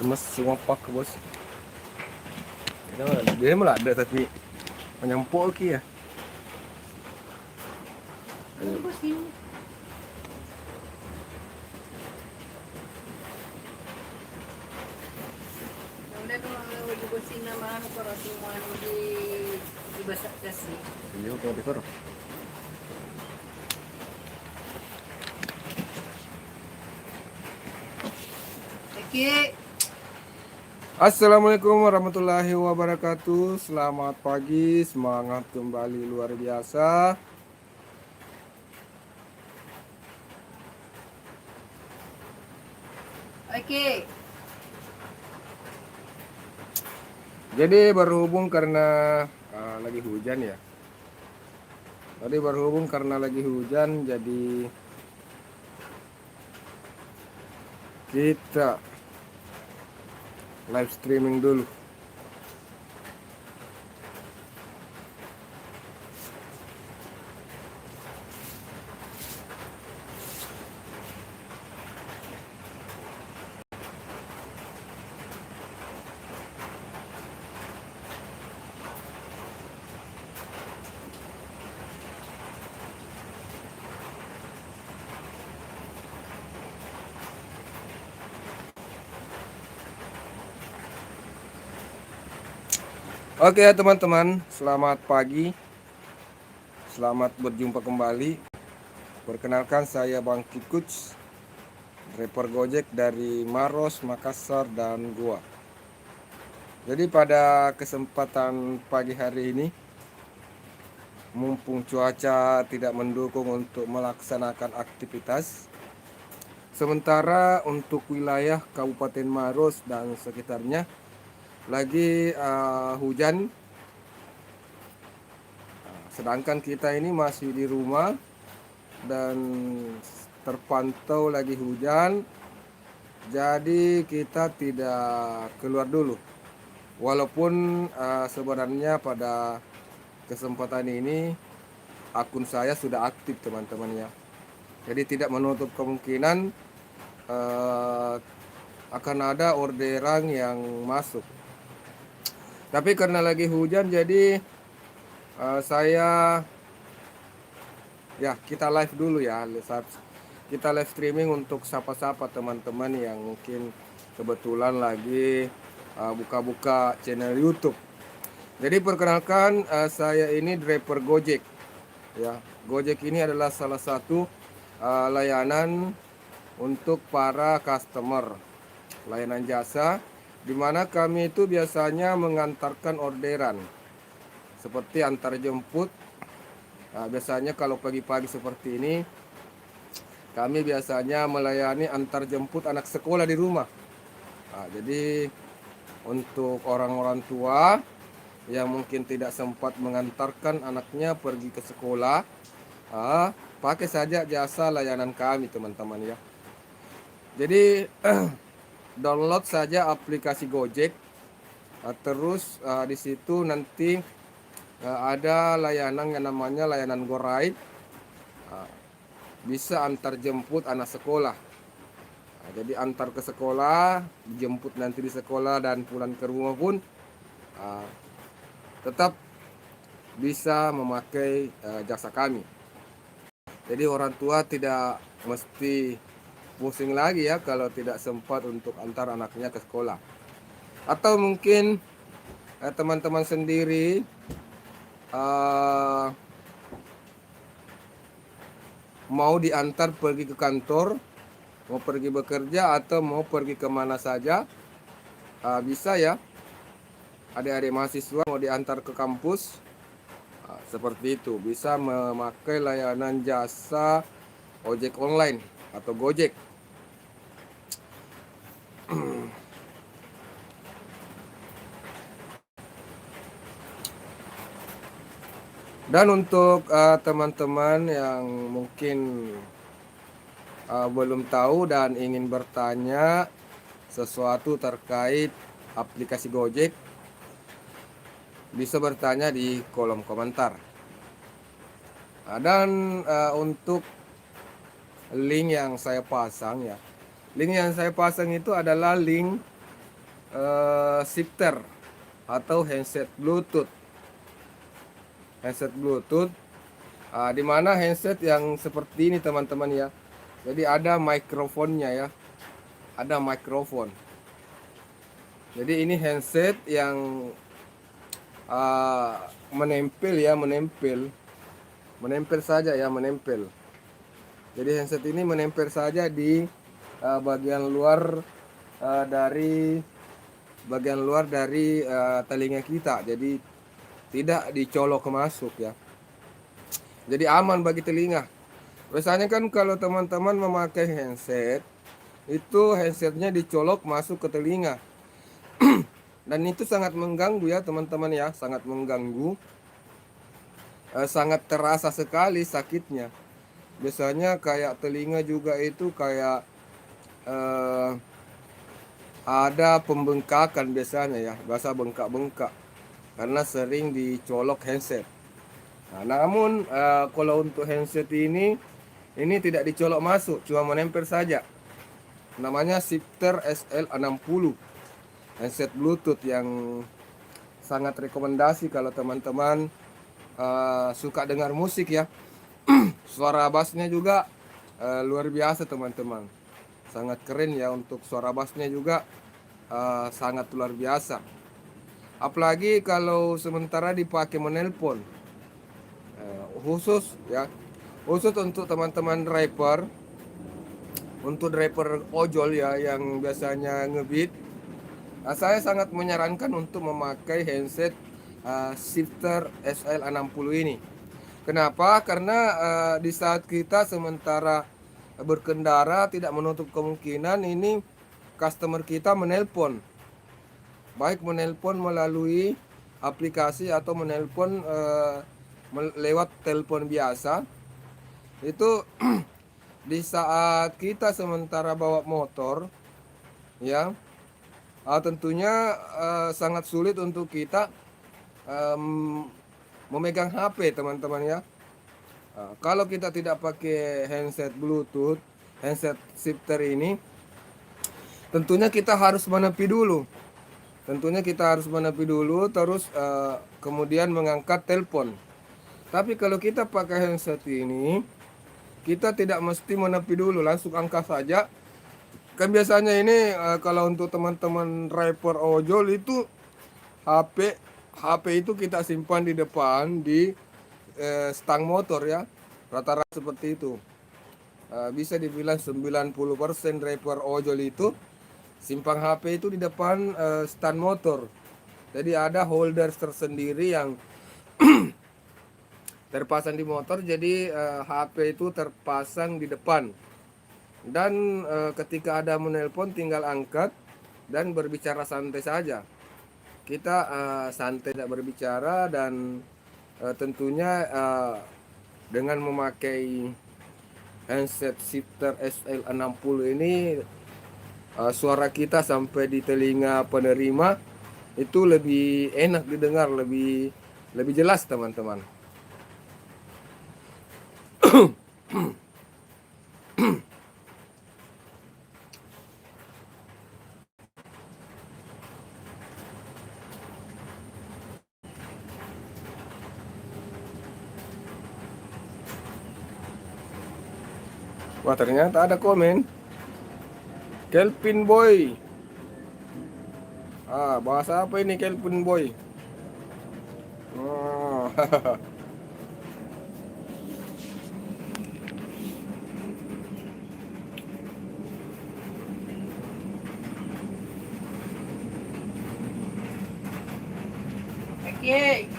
Mas semua pak bos. Dia malah ada tapi menyempol ki ya. Bungkus ini. Udah kalau bungkusin nama anu koro semua anu di basak kasih. Iya kalau dekor. Oke. Assalamualaikum warahmatullahi wabarakatuh. Selamat pagi, semangat kembali luar biasa. Oke. Jadi berhubung karena lagi hujan ya. Tadi berhubung karena lagi hujan, jadi kita live streaming dulu. Oke ya teman-teman, selamat pagi. Selamat berjumpa kembali. Perkenalkan saya Bang Kikuts, driver Gojek dari Maros, Makassar, dan Goa. Jadi pada kesempatan pagi hari ini, mumpung cuaca tidak mendukung untuk melaksanakan aktivitas, sementara untuk wilayah Kabupaten Maros dan sekitarnya lagi hujan. Sedangkan kita ini masih di rumah dan terpantau lagi hujan, jadi kita tidak keluar dulu. Walaupun sebenarnya pada kesempatan ini akun saya sudah aktif teman-teman ya. Jadi tidak menutup kemungkinan akan ada orderan yang masuk. Tapi karena lagi hujan jadi saya ya kita live dulu ya. Kita live streaming untuk sapa-sapa teman-teman yang mungkin kebetulan lagi buka-buka channel YouTube. Jadi perkenalkan, saya ini driver Gojek. Ya, Gojek ini adalah salah satu layanan untuk para customer, layanan jasa, di mana kami itu biasanya mengantarkan orderan seperti antar jemput. Nah, biasanya kalau pagi-pagi seperti ini, kami biasanya melayani antar jemput anak sekolah di rumah. Nah, jadi untuk orang-orang tua yang mungkin tidak sempat mengantarkan anaknya pergi ke sekolah, pakai saja jasa layanan kami teman-teman ya. Jadi download saja aplikasi Gojek, terus di situ nanti ada layanan yang namanya layanan GoRide, bisa antar jemput anak sekolah. Jadi antar ke sekolah, dijemput nanti di sekolah dan pulang ke rumah pun tetap bisa memakai jasa kami. Jadi orang tua tidak mesti pusing lagi ya kalau tidak sempat untuk antar anaknya ke sekolah. Atau mungkin teman-teman sendiri mau diantar pergi ke kantor, mau pergi bekerja atau mau pergi kemana saja, bisa ya. Adik-adik mahasiswa mau diantar ke kampus, seperti itu, bisa memakai layanan jasa ojek online atau Gojek. Dan untuk teman-teman yang mungkin belum tahu dan ingin bertanya sesuatu terkait aplikasi Gojek, bisa bertanya di kolom komentar. Dan untuk link yang saya pasang ya, link yang saya pasang itu adalah link shifter atau handset Bluetooth. Handset Bluetooth, di mana handset yang seperti ini teman-teman ya. Jadi ada mikrofonnya ya, ada mikrofon. Jadi ini handset yang menempel ya, menempel saja ya, menempel. Jadi handset ini menempel saja di bagian luar dari telinga kita. Jadi tidak dicolok masuk ya. Jadi aman bagi telinga. Biasanya kan kalau teman-teman memakai handset, itu handsetnya dicolok masuk ke telinga. Dan itu sangat mengganggu ya teman-teman ya, sangat mengganggu. Sangat terasa sekali sakitnya. Biasanya kayak telinga juga itu kayak ada pembengkakan biasanya ya, bahasa bengkak-bengkak karena sering dicolok handset. Nah, namun kalau untuk handset ini tidak dicolok masuk, cuma menempel saja. Namanya Shifter SL60, handset Bluetooth yang sangat rekomendasi kalau teman-teman suka dengar musik ya. Suara bassnya juga luar biasa teman-teman, sangat keren ya. Untuk suara bassnya juga sangat luar biasa, apalagi kalau sementara dipakai menelpon. Khusus ya, khusus untuk teman-teman driver, untuk driver ojol ya yang biasanya ngebeat. Saya sangat menyarankan untuk memakai handset Shifter SL60 ini. Kenapa? Karena di saat kita sementara berkendara tidak menutup kemungkinan ini customer kita menelpon. Baik menelpon melalui aplikasi atau menelpon lewat telepon biasa. Itu di saat kita sementara bawa motor ya, tentunya sangat sulit untuk kita memegang HP teman-teman ya. Kalau kita tidak pakai handset Bluetooth, handset shifter ini, tentunya kita harus menepi dulu. Terus kemudian mengangkat telepon. Tapi kalau kita pakai handset ini, kita tidak mesti menepi dulu, langsung angkat saja. Kan biasanya ini kalau untuk teman-teman driver ojol itu HP itu kita simpan di depan di stang motor ya. Rata-rata seperti itu. Bisa dibilang 90% driver ojol itu simpan HP itu di depan stand motor. Jadi ada holder tersendiri yang terpasang di motor, jadi HP itu terpasang di depan. Dan ketika ada menelpon tinggal angkat dan berbicara santai saja. Kita santai tidak berbicara, dan tentunya dengan memakai handset Shifter SL60 ini suara kita sampai di telinga penerima itu lebih enak didengar, lebih jelas teman-teman. Wah, ternyata ada komen. Kelvin Boy. Bahasa apa ini Kelvin Boy? Oh. Oke.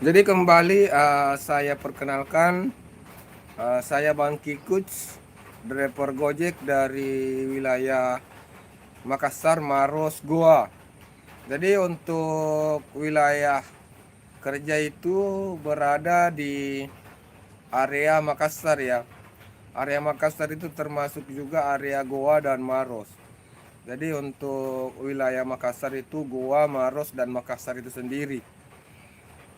Jadi kembali saya perkenalkan, saya Bang Kikuts, driver Gojek dari wilayah Makassar, Maros, Goa. Jadi untuk wilayah kerja itu berada di area Makassar ya. Area Makassar itu termasuk juga area Goa dan Maros. Jadi untuk wilayah Makassar itu Goa, Maros, dan Makassar itu sendiri.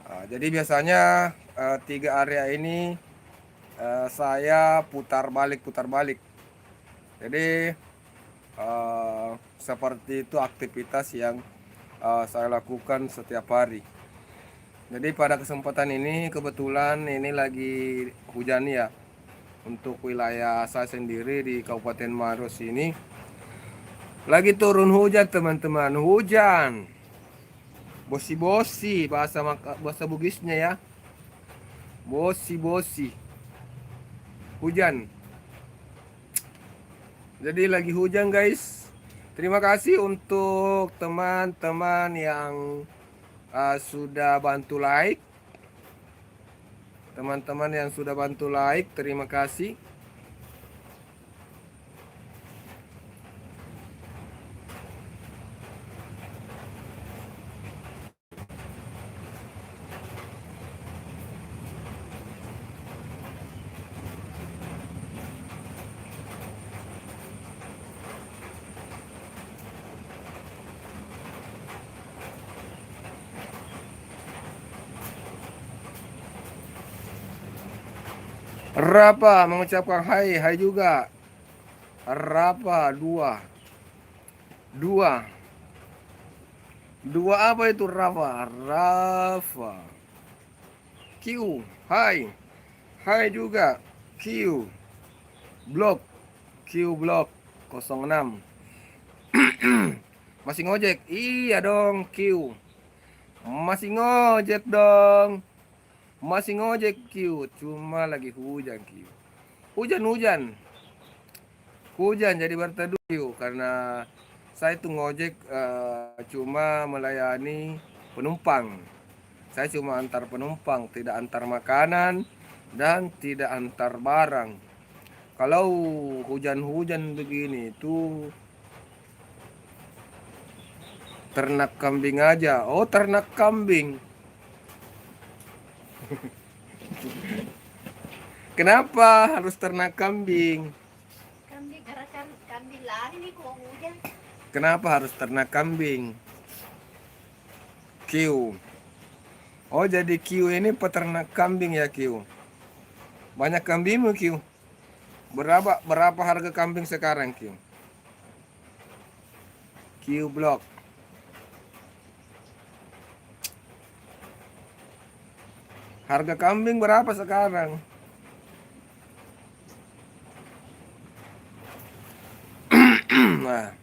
Jadi biasanya 3 area ini saya putar balik. Jadi seperti itu aktivitas yang saya lakukan setiap hari. Jadi pada kesempatan ini kebetulan ini lagi hujan ya. Untuk wilayah saya sendiri di Kabupaten Maros ini lagi turun hujan teman-teman. Hujan bosi-bosi bahasa Bugisnya ya. Bosi-bosi hujan. Jadi lagi hujan guys. Terima kasih untuk teman-teman yang sudah bantu like. Teman-teman yang sudah bantu like, terima kasih. Rapa mengucapkan hai, hai juga. Rapa dua apa itu Rafa? Rafa. Q, hai. Hai juga. Q. Blok. Q blok 06. Masih ngojek? Iya dong Q. Masih ngojek dong. Masih ngojek Q. Cuma lagi hujan Q. Hujan jadi berteduh karena saya tuh ngojek cuma melayani penumpang. Saya cuma antar penumpang, tidak antar makanan dan tidak antar barang. Kalau hujan-hujan begini tuh ternak kambing aja. Oh, ternak kambing. Kenapa harus ternak kambing? Karena kambing lari nih kok hujan. Kenapa harus ternak kambing? Q. Oh, jadi Q ini peternak kambing ya Q. Banyak kambingmu Q. Berapa harga kambing sekarang Q? Q Block. Harga kambing berapa sekarang? Nah.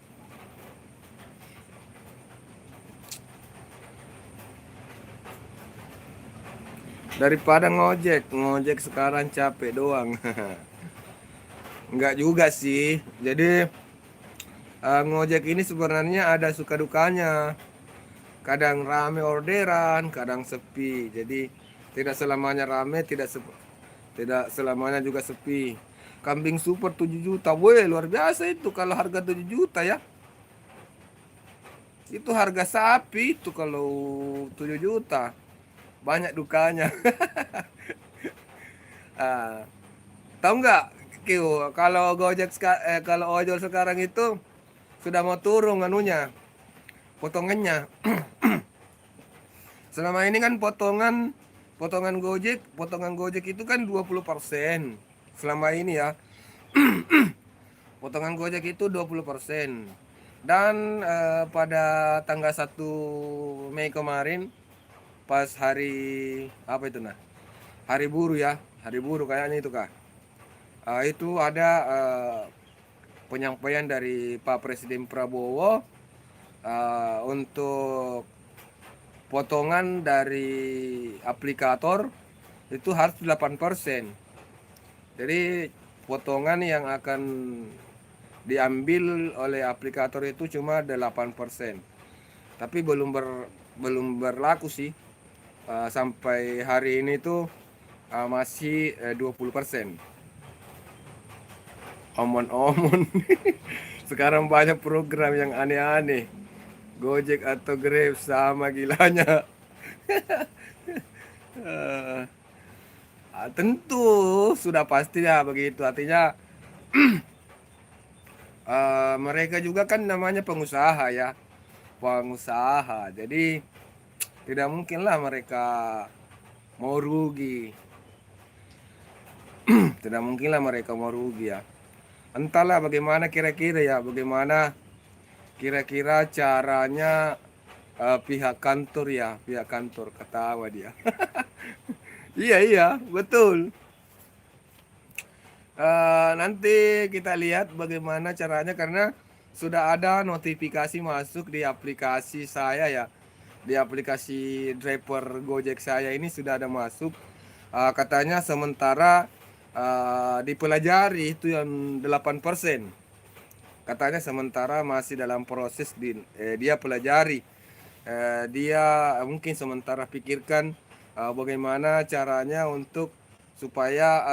Daripada ngojek sekarang capek doang. Enggak juga sih. Jadi ngojek ini sebenarnya ada suka dukanya. Kadang rame orderan, kadang sepi. Jadi tidak selamanya rame, tidak selamanya juga sepi. Kambing super 7 juta. Woi, luar biasa itu kalau harga 7 juta ya. Itu harga sapi itu kalau 7 juta. Banyak dukanya. Tahu nggak Kyo, kalau kalau ojol sekarang itu sudah mau turun anunya, potongannya. Selama ini kan potongan Gojek itu kan 20%. Selama ini ya. Potongan Gojek itu 20%. Dan pada tanggal 1 Mei kemarin pas hari apa itu nah? Hari buruh ya. Hari buruh kayaknya itu Kak. Itu ada penyampaian dari Pak Presiden Prabowo untuk potongan dari aplikator itu harus 8%. Jadi potongan yang akan diambil oleh aplikator itu cuma 8%. Tapi belum berlaku sih. Sampai hari ini tuh masih 20%. Omon-omon. Sekarang banyak program yang aneh-aneh. Gojek atau Grab sama gilanya. Tentu sudah pasti ya begitu. Artinya mereka juga kan namanya pengusaha ya. Pengusaha. Jadi Tidak mungkinlah mereka mau rugi. Tidak mungkinlah mereka mau rugi ya. Entahlah bagaimana kira-kira ya, bagaimana kira-kira caranya pihak kantor ya, pihak kantor ketawa dia. Iya iya, betul. Nanti kita lihat bagaimana caranya karena sudah ada notifikasi masuk di aplikasi saya ya. Di aplikasi driver Gojek saya ini sudah ada masuk. Katanya sementara dipelajari itu yang 8%. Katanya sementara masih dalam proses dia pelajari. Dia mungkin sementara pikirkan bagaimana caranya untuk supaya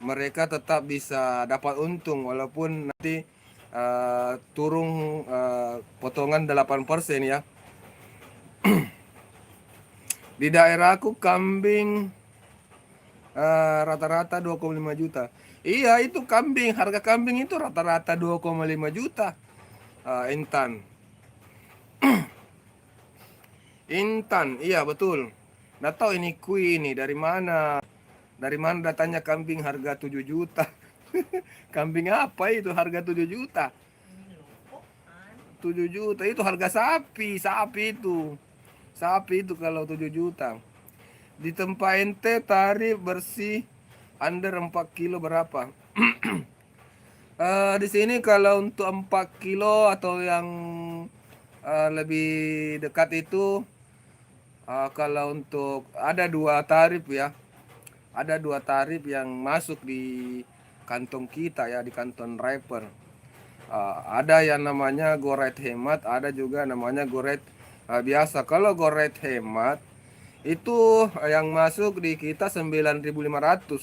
mereka tetap bisa dapat untung walaupun nanti turun potongan 8% ya. Di daerahku kambing rata-rata 2,5 juta. Iya, itu kambing, harga kambing itu rata-rata 2,5 juta. Intan. Intan, iya betul. Nggak tahu ini kui ini dari mana? Dari mana datanya kambing harga 7 juta? Kambing apa itu harga 7 juta? 7 juta itu harga sapi, sapi itu. Sapi itu kalau 7 juta. Di tempat ente tarif bersih under 4 kilo berapa? Di sini kalau untuk 4 kilo atau yang lebih dekat itu kalau untuk ada 2 tarif ya. Ada 2 tarif yang masuk di kantong kita ya, di kantong driver. Ada yang namanya go rate hemat, ada juga namanya go rate biasa. Kalau go rate hemat itu yang masuk di kita 9.500.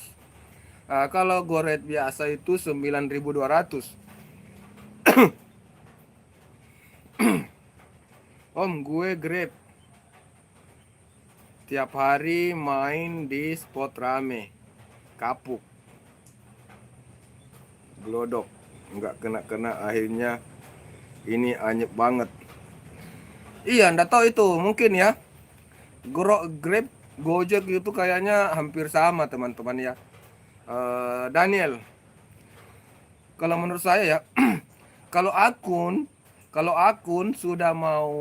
Kalau go rate biasa itu 9.200. Om, gue Grab tiap hari main di spot rame, kapuk, glodok, nggak kena akhirnya ini anyep banget. Iya, ndak tahu itu mungkin ya. Grab, Gojek itu kayaknya hampir sama teman-teman ya. Daniel, kalau menurut saya ya, kalau akun sudah mau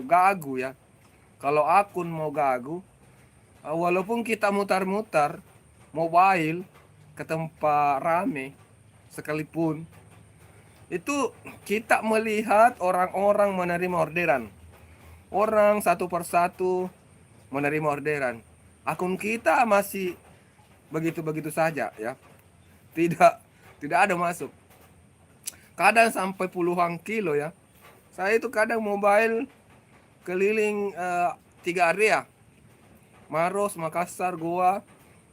gagu ya, kalau akun mau gagu, walaupun kita mutar-mutar mobile ke tempat rame sekalipun, itu kita melihat orang-orang menerima orderan. Orang satu persatu menerima orderan. Akun kita masih begitu-begitu saja ya. Tidak ada masuk. Kadang sampai puluhan kilo ya. Saya itu kadang mobile keliling 3 area. Maros, Makassar, Goa,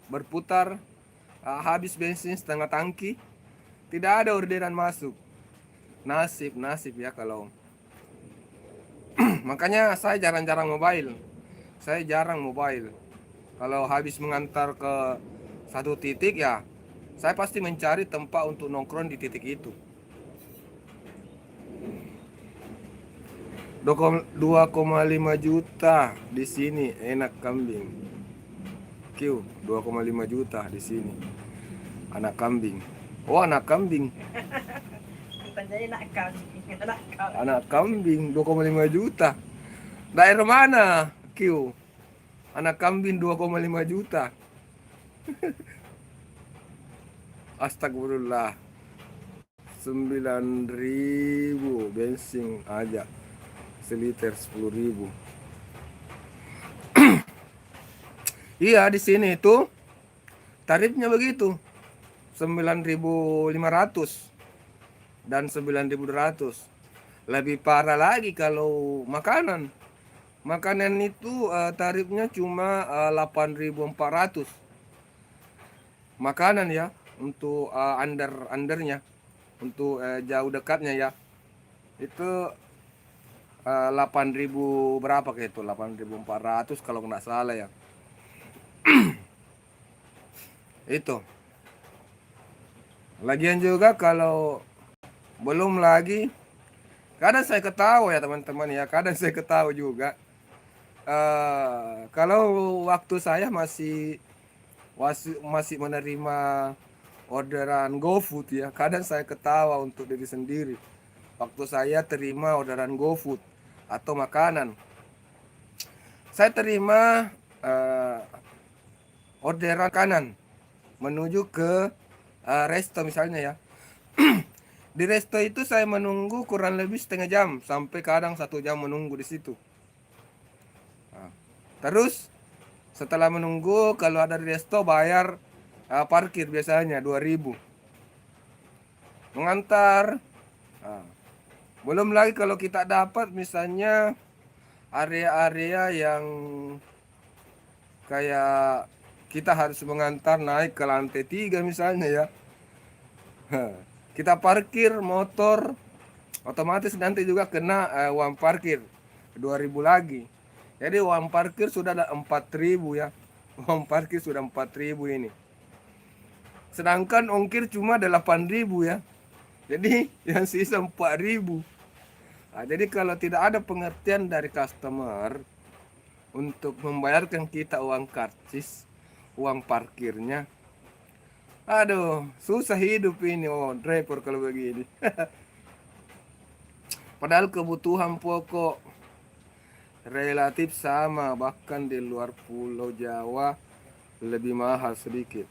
berputar, habis bensin setengah tangki, tidak ada orderan masuk. Nasib ya kalau makanya saya jarang mobile. Kalau habis mengantar ke satu titik ya, saya pasti mencari tempat untuk nongkrong di titik itu. 2,5 juta di sini enak kambing. Q 2,5 juta di sini. Anak kambing. Oh, anak kambing. Bukan jadi anak kambing, Anak kambing 2,5 juta. Daerah mana, Q? Anak kambing 2,5 juta. Astagfirullah. 9.000 bensin aja. Seliter 10.000. Iya, di sini itu tarifnya begitu. 9.500 dan 9.200. Lebih parah lagi kalau makanan. Makanan itu tarifnya cuma 8.400. Makanan ya, untuk undernya, untuk jauh dekatnya ya. Itu 8.000 berapa kayak itu, 8.400 kalau nggak salah ya. Itu lagian juga kalau belum lagi, kadang saya ketawa ya teman-teman ya, kadang saya ketawa juga Kalau waktu saya masih menerima orderan GoFood ya, kadang saya ketawa untuk diri sendiri. Waktu saya terima orderan GoFood atau makanan, saya terima orderan makanan menuju ke resto misalnya ya. Di resto itu saya menunggu kurang lebih setengah jam sampai kadang 1 jam menunggu di situ. Nah, terus setelah menunggu, kalau ada di resto bayar parkir biasanya 2.000 mengantar. Nah, belum lagi kalau kita dapat misalnya area-area yang kayak kita harus mengantar naik ke lantai 3 misalnya ya. Kita parkir motor, otomatis nanti juga kena uang parkir 2.000 lagi. Jadi uang parkir sudah ada 4.000 ya. Uang parkir sudah 4.000 ini. Sedangkan ongkir cuma 8.000 ya. Jadi yang sisa 4.000. Nah, jadi kalau tidak ada pengertian dari customer untuk membayarkan kita uang karcis, uang parkirnya, aduh, susah hidup ini. Oh, driver kalau begini. Padahal kebutuhan pokok relatif sama, bahkan di luar Pulau Jawa lebih mahal sedikit.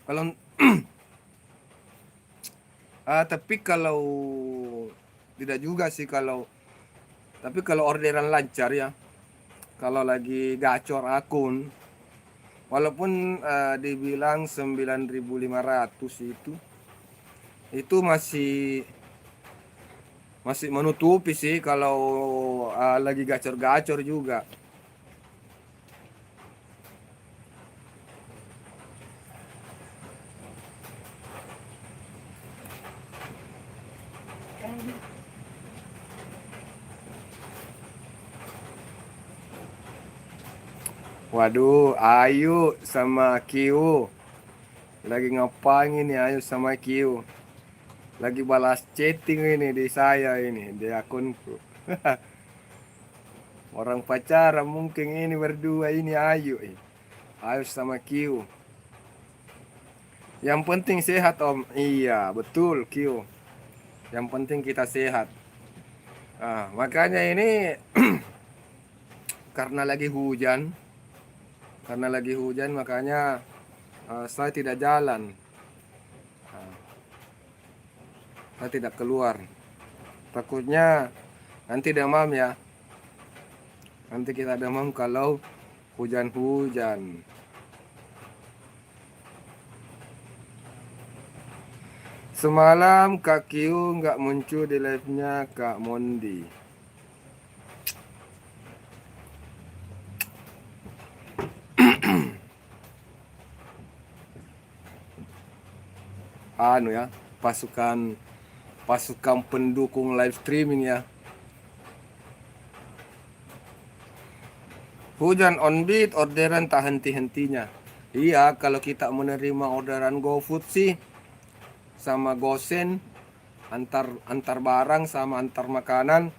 Kalau tapi kalau tidak juga sih, tapi kalau orderan lancar ya, kalau lagi gacor akun, walaupun dibilang 9.500 itu masih menutupi sih kalau lagi gacor-gacor juga. Waduh, Ayu sama Q lagi ngapain ini? Ayu sama Q lagi balas chatting ini di saya ini, di akunku. Orang pacaran mungkin ini berdua ini Ayu sama Q. Yang penting sehat Om. Iya betul Q, yang penting kita sehat. Makanya ini karena lagi hujan makanya saya tidak jalan, saya tidak keluar, takutnya nanti demam ya, nanti kita demam kalau hujan-hujan. Semalam Kak Kiu nggak muncul di live-nya Kak Mondi. Ya, pasukan pendukung live streaming ya. Hujan on beat, orderan tak henti-hentinya. Iya, kalau kita menerima orderan GoFood sih sama GoSend, antar barang sama antar makanan,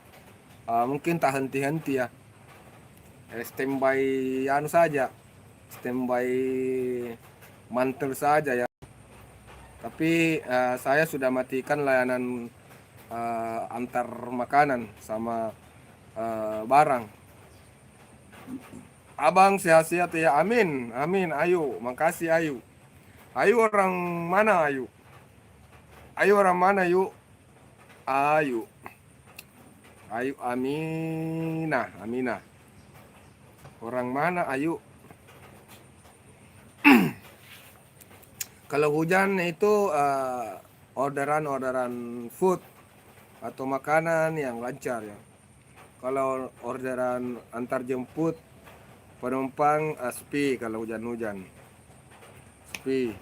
mungkin tak henti-henti ya. Standby saja, standby mantel saja ya. Tapi saya sudah matikan layanan antar makanan sama barang. Abang sehat-sehat ya, amin, amin. Ayu, makasih Ayu. Ayu orang mana Ayu? Ayu orang mana yuk? Ayu Aminah. Orang mana Ayu? Kalau hujan itu orderan food atau makanan yang lancar ya. Kalau orderan antar jemput penumpang sepi kalau hujan-hujan. Sepi.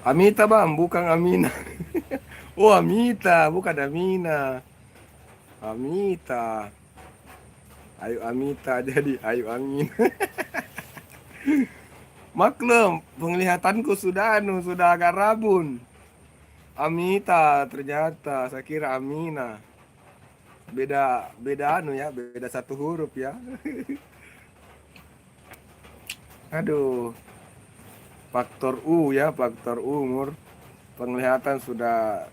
Amita bang, bukan Amina. Oh Amita, bukan Amina. Amita. Ayu Amita jadi Ayu Amin. Maklum, penglihatanku sudah agak rabun. Amita ternyata. Saya kira Amina. Beda anu ya, beda satu huruf ya. Aduh, faktor U ya, faktor umur. Penglihatan sudah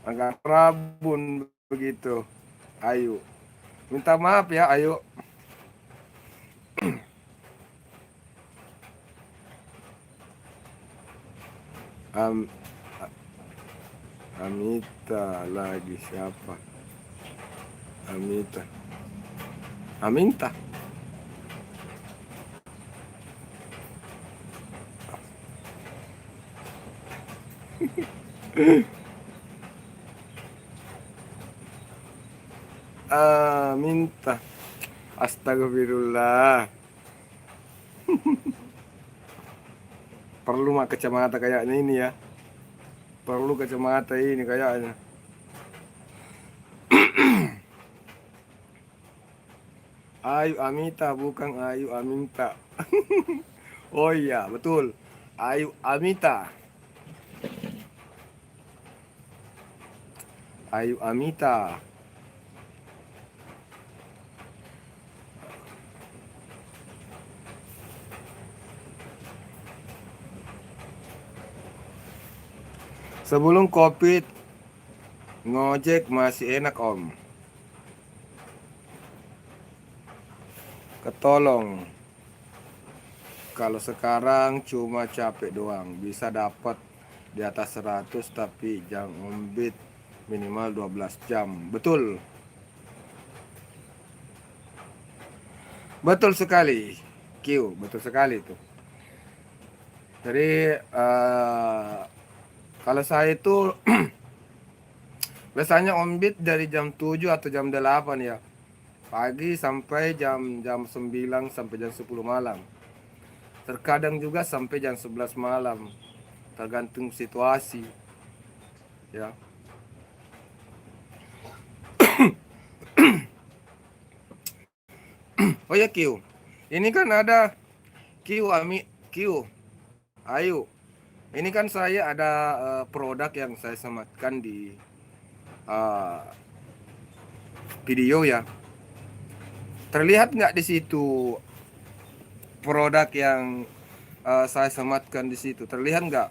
agak rabun begitu. Ayu. Minta maaf ya, Ayu. Am, Amita lagi siapa? Amita. Aminta. Aminta. Astagfirullah. Perlu mak kacamata kayaknya ini ya. Perlu kacamata ini kayaknya. Ayu Amita bukan Ayu Aminta. Oh iya, betul. Ayu Amita. Ayu Amita. Sebelum Covid, ngojek masih enak om. Ketolong. Kalau sekarang cuma capek doang. Bisa dapat di atas 100 tapi jam ombit minimal 12 jam. Betul. Betul sekali. Q, betul sekali itu. Jadi kalau saya itu biasanya ombit dari jam 7 atau jam 8 ya. Pagi sampai jam 9 sampai jam 10 malam. Terkadang juga sampai jam 11 malam. Tergantung situasi. Ya. Oh ya Q. Ini kan ada Q Q. Ayu. Ini kan saya ada produk yang saya sematkan di video ya. Terlihat nggak di situ produk yang saya sematkan di situ? Terlihat nggak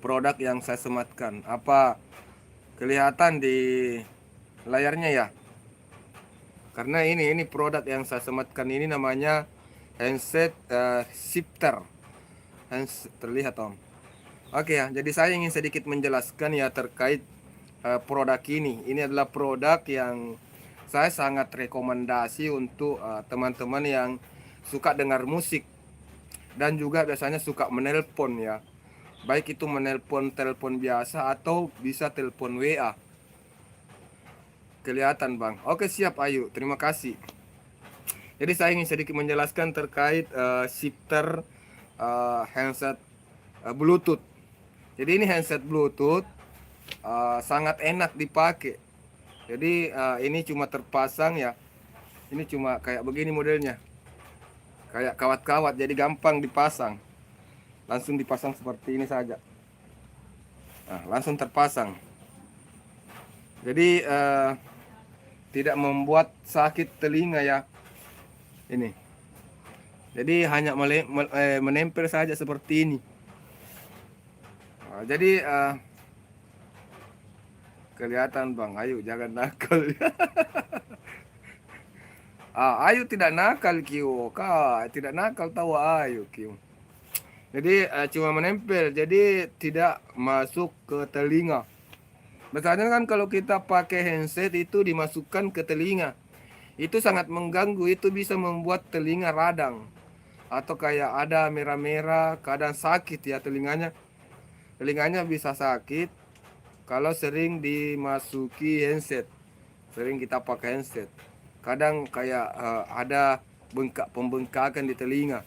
produk yang saya sematkan? Apa kelihatan di layarnya ya? Karena ini produk yang saya sematkan ini namanya handset shifter. Terlihat om. Oke ya, jadi saya ingin sedikit menjelaskan ya terkait produk ini. Ini adalah produk yang saya sangat rekomendasi untuk teman-teman yang suka dengar musik dan juga biasanya suka menelpon ya. Baik itu menelpon telepon biasa atau bisa telepon WA. Kelihatan bang. Oke siap Ayu, terima kasih. Jadi saya ingin sedikit menjelaskan terkait shifter handset Bluetooth. Jadi ini handset Bluetooth sangat enak dipakai. Jadi ini cuma terpasang ya. Ini cuma kayak begini modelnya. Kayak kawat-kawat jadi gampang dipasang. Langsung dipasang seperti ini saja. Nah, langsung terpasang. Jadi tidak membuat sakit telinga ya. Ini. Jadi hanya menempel saja seperti ini. Nah, jadi kelihatan bang, ayo jangan nakal. Ayu tidak nakal Q, tidak nakal tahu Ayu Q. Jadi cuma menempel, jadi tidak masuk ke telinga. Biasanya kan kalau kita pakai handset itu dimasukkan ke telinga, itu sangat mengganggu, itu bisa membuat telinga radang atau kayak ada merah-merah, kadang sakit ya telinganya. Telinganya bisa sakit kalau sering dimasuki handset, sering kita pakai handset. Kadang kayak ada pembengkakan di telinga.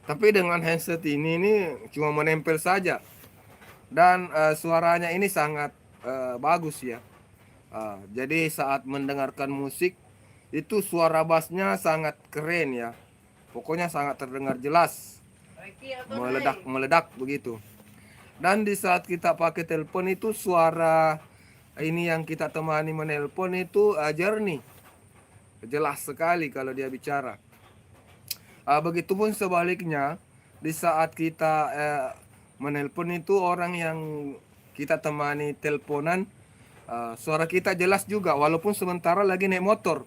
Tapi dengan handset ini cuma menempel saja. Dan suaranya ini sangat bagus ya. Jadi saat mendengarkan musik itu suara bassnya sangat keren ya. Pokoknya sangat terdengar jelas. Meledak-meledak begitu. Dan di saat kita pakai telepon itu suara ini yang kita temani menelpon itu jernih, jelas sekali kalau dia bicara. Begitupun sebaliknya, di saat kita menelpon itu orang yang kita temani teleponan, suara kita jelas juga walaupun sementara lagi naik motor.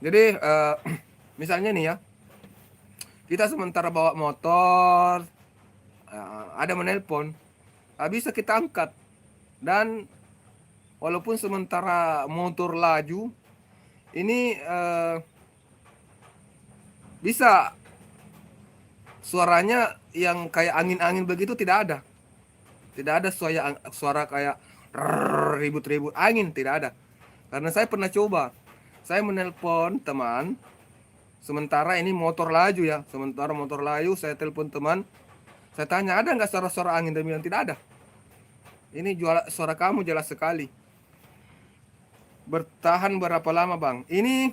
Jadi misalnya nih ya, kita sementara bawa motor, ada menelpon, bisa kita angkat. Dan walaupun sementara motor laju, ini bisa suaranya yang kayak angin-angin begitu tidak ada. Tidak ada suara kayak ribut-ribut angin, tidak ada. Karena saya pernah coba. Saya menelpon teman, sementara ini motor laju ya. Sementara motor laju, saya telepon teman. Saya tanya, ada nggak suara-suara angin? Dia bilang, tidak ada. Ini suara kamu jelas sekali. Bertahan berapa lama bang? Ini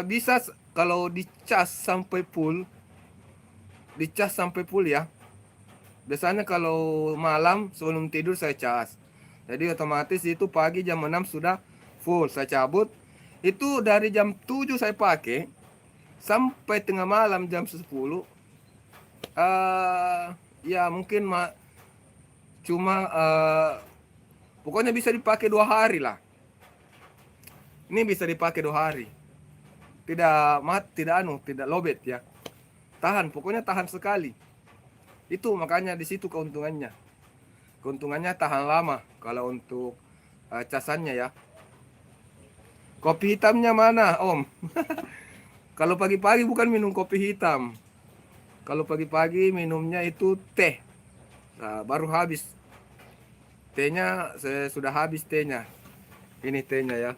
bisa kalau dicas sampai full. Dicas sampai full ya. Biasanya kalau malam sebelum tidur saya cas. Jadi otomatis itu pagi jam 6 sudah full. Saya cabut. Itu dari jam 7 saya pakai sampai tengah malam jam 10. Ya mungkin cuma pokoknya bisa dipakai 2 hari lah. Ini bisa dipakai 2 hari. Tidak lobet ya. Tahan, pokoknya tahan sekali. Itu makanya di situ keuntungannya. Keuntungannya tahan lama kalau untuk casannya ya. Kopi hitamnya mana, Om? Kalau pagi-pagi bukan minum kopi hitam. Kalau pagi-pagi minumnya itu teh. Nah, baru habis. Tehnya sudah habis tehnya. Ini tehnya ya.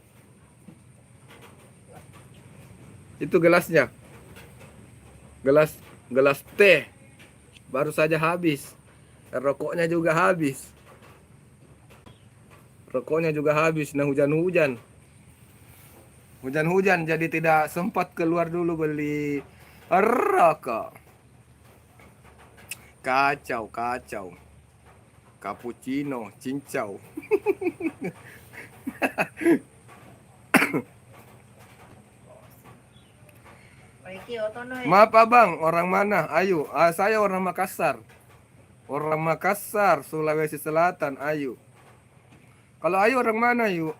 Itu gelasnya. Gelas teh baru saja habis. Rokoknya juga habis. Nah, hujan-hujan jadi tidak sempat keluar dulu beli rokok. Kacau. Cappuccino, cincau. Maaf abang, orang mana? Ayu, saya orang Makassar. Sulawesi Selatan, Ayu. Kalau Ayu orang mana, Ayu?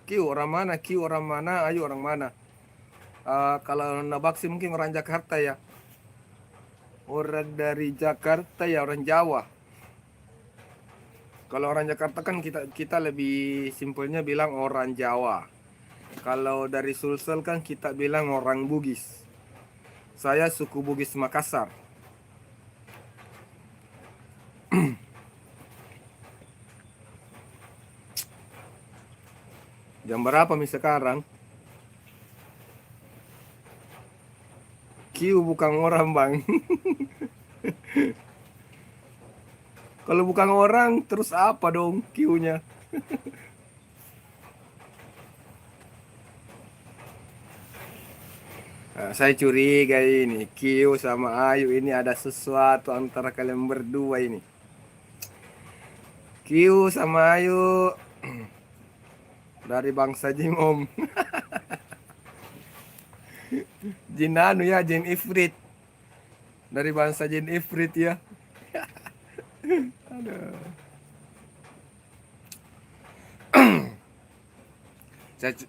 Q orang mana? Ayu orang mana? Kalau Nabaksi mungkin orang Jakarta ya. Orang dari Jakarta ya, orang Jawa. Kalau orang Jakarta kan kita lebih simpelnya bilang orang Jawa. Kalau dari Sulsel kan kita bilang orang Bugis. Saya suku Bugis Makassar. Jam berapa nih sekarang? Q bukan orang bang. Kalau bukan orang terus apa dong Q-nya? Nah, saya curiga ini Q sama Ayu ini ada sesuatu antara kalian berdua ini. Q sama Ayu dari bangsa Jin Om. Jin anu ya, Jin Ifrit. Dari bangsa Jin Ifrit ya. Aduh.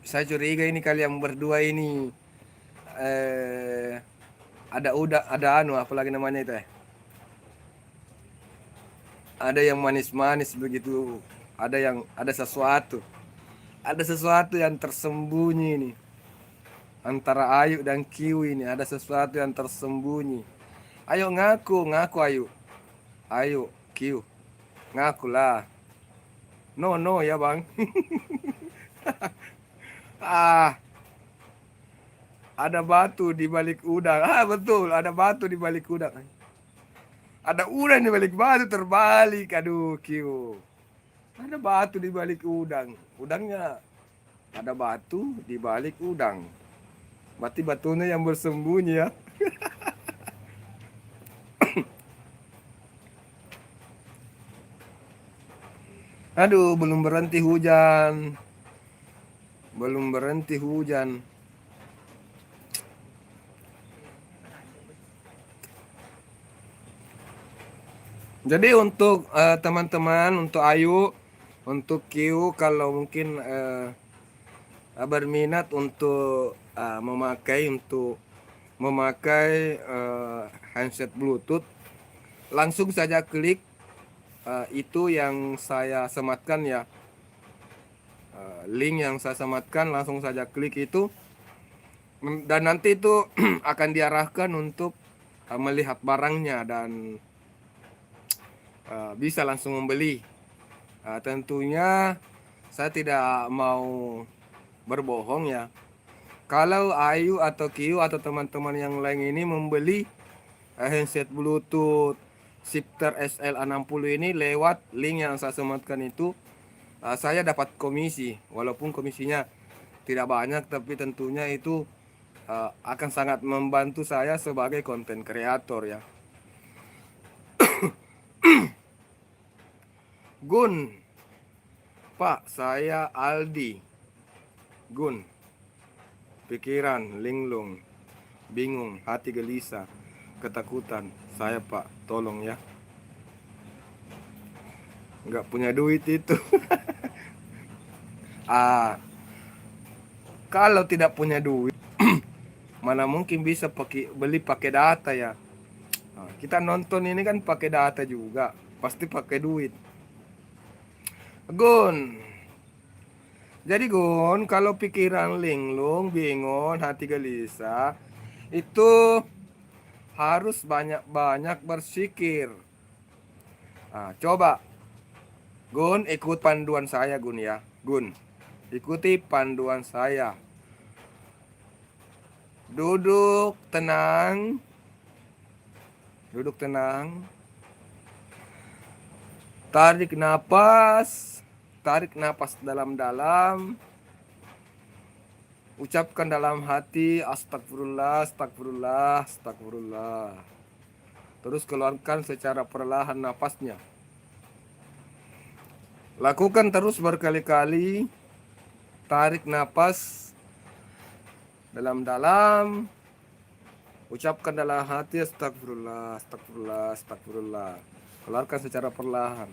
Saya curiga ini kalian berdua ini ada anu apalagi namanya itu ya. Ada yang manis-manis begitu, ada sesuatu. Ada sesuatu yang tersembunyi ini. Antara Ayu dan Q ini ada sesuatu yang tersembunyi. Ayo ngaku Ayu. Ayo Q. Ngakulah. No ya, Bang. Ada batu di balik udang. Betul, ada batu di balik udang. Ada udang di balik batu terbalik. Aduh, Q. Ada batu di balik udang. Udangnya ada batu di balik udang. Berarti batunya yang bersembunyi ya. Aduh, belum berhenti hujan. Belum berhenti hujan. Jadi untuk teman-teman, untuk Ayu, untuk Q, kalau mungkin berminat untuk memakai handset Bluetooth, langsung saja klik itu yang saya sematkan ya. Link yang saya sematkan, langsung saja klik itu, dan nanti itu akan diarahkan untuk melihat barangnya dan bisa langsung membeli. Tentunya saya tidak mau berbohong ya. Kalau Ayu atau Q atau teman-teman yang lain ini membeli handset Bluetooth Shifter SL60 ini lewat link yang saya sematkan itu, saya dapat komisi. Walaupun komisinya tidak banyak, tapi tentunya itu akan sangat membantu saya sebagai konten kreator ya. Gun, Pak, saya Aldi. Gun, pikiran linglung, bingung, hati gelisah, ketakutan. Saya Pak, tolong ya. Nggak punya duit itu. Kalau tidak punya duit, mana mungkin bisa beli pakai data ya. Kita nonton ini kan pakai data juga, pasti pakai duit. Gun, jadi Gun, kalau pikiran linglung, bingung, hati gelisah, itu harus banyak-banyak berpikir. Coba Gun ikut panduan saya Gun ya. Gun, ikuti panduan saya. Duduk tenang. Duduk tenang. Tarik napas. Tarik napas dalam-dalam. Ucapkan dalam hati astagfirullah, astagfirullah, astagfirullah. Terus keluarkan secara perlahan napasnya. Lakukan terus berkali-kali. Tarik napas dalam-dalam. Ucapkan dalam hati astagfirullah, astagfirullah, astagfirullah. Keluarkan secara perlahan.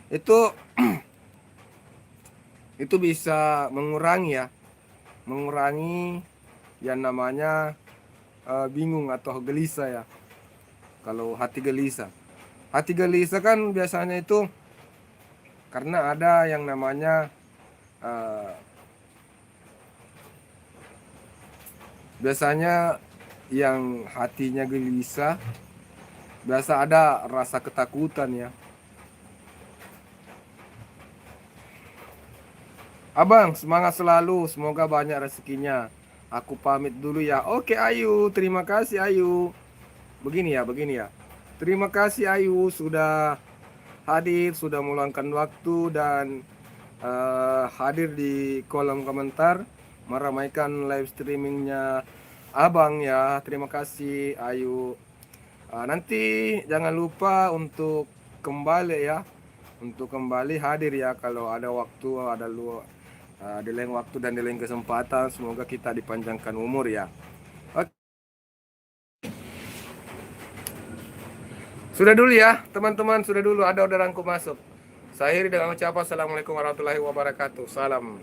Itu bisa mengurangi yang namanya bingung atau gelisah ya. Kalau hati gelisah kan biasanya itu karena ada yang namanya biasanya yang hatinya gelisah, biasa ada rasa ketakutan ya. Abang, semangat selalu, semoga banyak rezekinya. Aku pamit dulu ya. Oke Ayu, terima kasih Ayu. Begini ya. Terima kasih Ayu sudah hadir, sudah meluangkan waktu dan hadir di kolom komentar, meramaikan live streamingnya Abang ya. Terima kasih Ayu. Nanti jangan lupa untuk kembali ya. Untuk kembali hadir ya kalau ada waktu, ada di lain waktu dan di lain kesempatan. Semoga kita dipanjangkan umur ya. Oke. Sudah dulu ya teman-teman, sudah dulu ada orderanku masuk. Saya akhiri dengan ucapan assalamualaikum warahmatullahi wabarakatuh. Salam.